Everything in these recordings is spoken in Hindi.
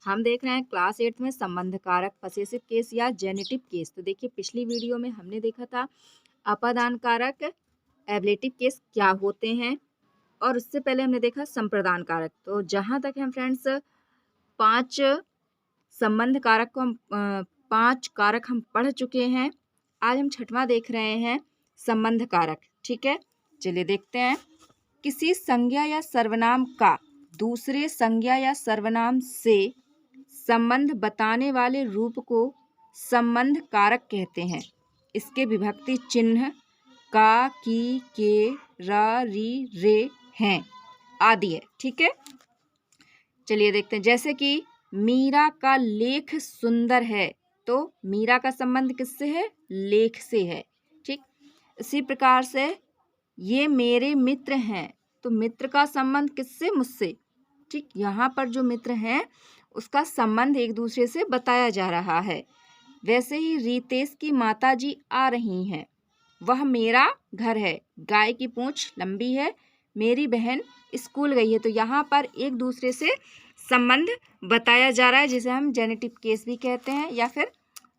हम देख रहे हैं क्लास 8 में संबंध कारक, पसेसिव केस या जेनेटिव केस। तो देखिए पिछली वीडियो में हमने देखा था अपादान कारक, एब्लेटिव केस क्या होते हैं, और उससे पहले हमने देखा संप्रदान कारक। तो जहाँ तक हम फ्रेंड्स 5 संबंध कारक को 5 कारक हम पढ़ चुके हैं। आज हम 6वां देख रहे हैं संबंध कारक। ठीक है, चलिए देखते हैं। किसी संज्ञा या सर्वनाम का दूसरे संज्ञा या सर्वनाम से संबंध बताने वाले रूप को संबंध कारक कहते हैं। इसके विभक्ति चिन्ह का, की, के, र, री, रे हैं आदि है। ठीक है, चलिए देखते हैं। जैसे कि मीरा का लेख सुंदर है, तो मीरा का संबंध किससे है? लेख से है। ठीक, इसी प्रकार से ये मेरे मित्र हैं, तो मित्र का संबंध किससे? मुझसे। ठीक, यहाँ पर जो मित्र हैं उसका संबंध एक दूसरे से बताया जा रहा है। वैसे ही रितेश की माताजी आ रही हैं, वह मेरा घर है। गाय की पूंछ लंबी है, मेरी बहन स्कूल गई है। तो यहाँ पर एक दूसरे से संबंध बताया जा रहा है, जिसे हम जेनेटिव केस भी कहते हैं या फिर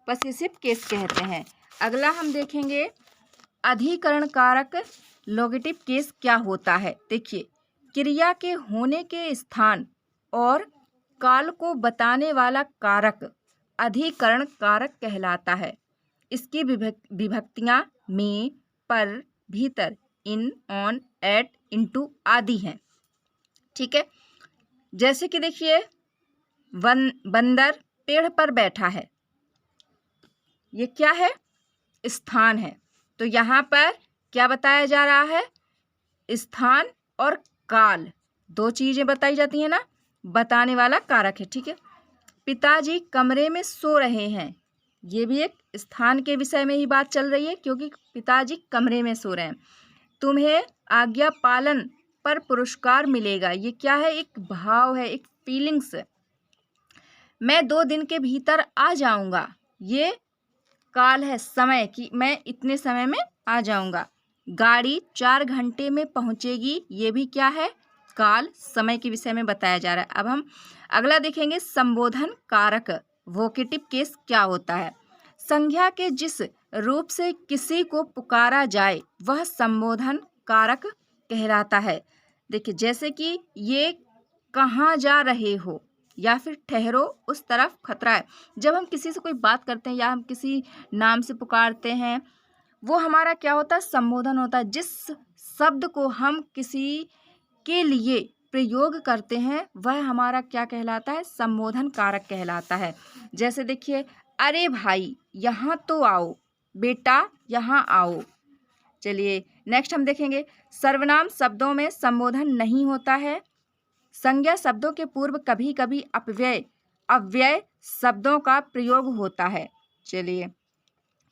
पसेसिव केस कहते हैं। अगला हम देखेंगे अधिकरण कारक, लोगेटिव केस क्या होता है। देखिए, क्रिया के होने के स्थान और काल को बताने वाला कारक अधिकरण कारक कहलाता है। इसकी विभक्तियां में, पर, भीतर, इन, ऑन, एट, इनटू आदि हैं। ठीक है, जैसे कि देखिए बंदर पेड़ पर बैठा है, ये क्या है? स्थान है। तो यहाँ पर क्या बताया जा रहा है? स्थान और काल, दो चीजें बताई जाती हैं ना, बताने वाला कारक है। ठीक है, पिताजी कमरे में सो रहे हैं, ये भी एक स्थान के विषय में ही बात चल रही है, क्योंकि पिताजी कमरे में सो रहे हैं। तुम्हें आज्ञा पालन पर पुरस्कार मिलेगा, ये क्या है? एक भाव है, एक फीलिंग्स। मैं 2 दिन के भीतर आ जाऊंगा, ये काल है, समय की मैं इतने समय में आ जाऊंगा। गाड़ी 4 घंटे में पहुंचेगी, ये भी क्या है? काल, समय के विषय में बताया जा रहा है। अब हम अगला देखेंगे संबोधन कारक, वोकेटिव केस क्या होता है। संज्ञा के जिस रूप से किसी को पुकारा जाए वह संबोधन कारक कहलाता है। देखिए, जैसे कि ये कहाँ जा रहे हो, या फिर ठहरो उस तरफ खतरा है। जब हम किसी से कोई बात करते हैं या हम किसी नाम से पुकारते हैं, वो हमारा क्या होता है? संबोधन होता है। जिस शब्द को हम किसी के लिए प्रयोग करते हैं वह हमारा क्या कहलाता है? संबोधन कारक कहलाता है। जैसे देखिए, अरे भाई यहाँ तो आओ, बेटा यहाँ आओ। चलिए नेक्स्ट हम देखेंगे सर्वनाम शब्दों में संबोधन नहीं होता है। संज्ञा शब्दों के पूर्व कभी कभी अव्यय शब्दों का प्रयोग होता है। चलिए,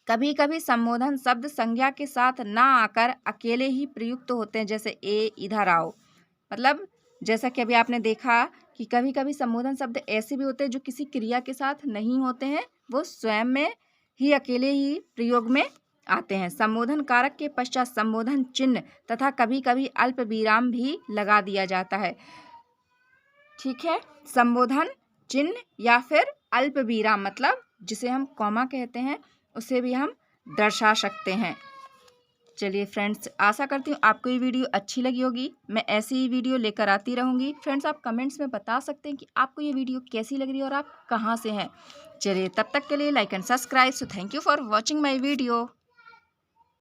कभी कभी संबोधन शब्द संज्ञा के साथ ना आकर अकेले ही प्रयुक्त होते हैं। जैसे ए इधर आओ, मतलब जैसा कि अभी आपने देखा कि कभी कभी संबोधन शब्द ऐसे भी होते हैं जो किसी क्रिया के साथ नहीं होते हैं, वो स्वयं में ही अकेले ही प्रयोग में आते हैं। संबोधन कारक के पश्चात संबोधन चिन्ह तथा कभी कभी अल्प विराम भी लगा दिया जाता है। ठीक है, संबोधन चिन्ह या फिर अल्प विराम, मतलब जिसे हम कॉमा कहते हैं, उसे भी हम दर्शा सकते हैं। चलिए फ्रेंड्स, आशा करती हूँ आपको ये वीडियो अच्छी लगी होगी। मैं ऐसी ही वीडियो लेकर आती रहूँगी। फ्रेंड्स, आप कमेंट्स में बता सकते हैं कि आपको ये वीडियो कैसी लग रही है और आप कहाँ से हैं। चलिए, तब तक के लिए like and subscribe. So thank you for watching my video.